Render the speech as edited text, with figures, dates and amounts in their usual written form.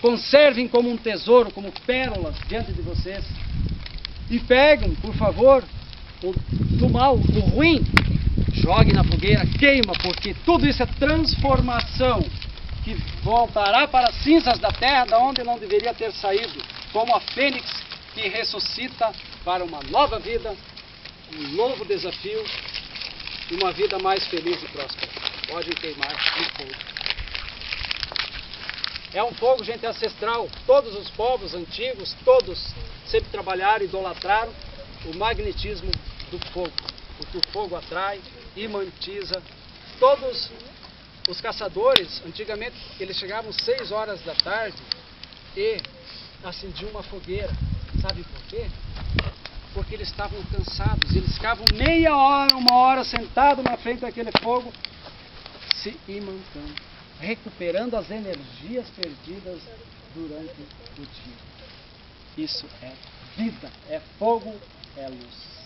conservem como um tesouro, como pérolas diante de vocês. E peguem, por favor, do mal, o ruim, jogue na fogueira, queima, porque tudo isso é transformação, que voltará para as cinzas da terra, da onde não deveria ter saído, como a fênix que ressuscita para uma nova vida, um novo desafio e uma vida mais feliz e próspera. Pode queimar um fogo. É um fogo, gente, ancestral. Todos os povos antigos, todos sempre trabalharam, idolatraram o magnetismo do fogo, porque o fogo atrai, imantiza. Todos os caçadores, antigamente, eles chegavam 6 horas da tarde e acendiam uma fogueira. Sabe por quê? Porque eles estavam cansados. Eles ficavam meia hora, 1 hora sentados na frente daquele fogo, se imantando, recuperando as energias perdidas durante o dia. Isso é vida, é fogo, é luz.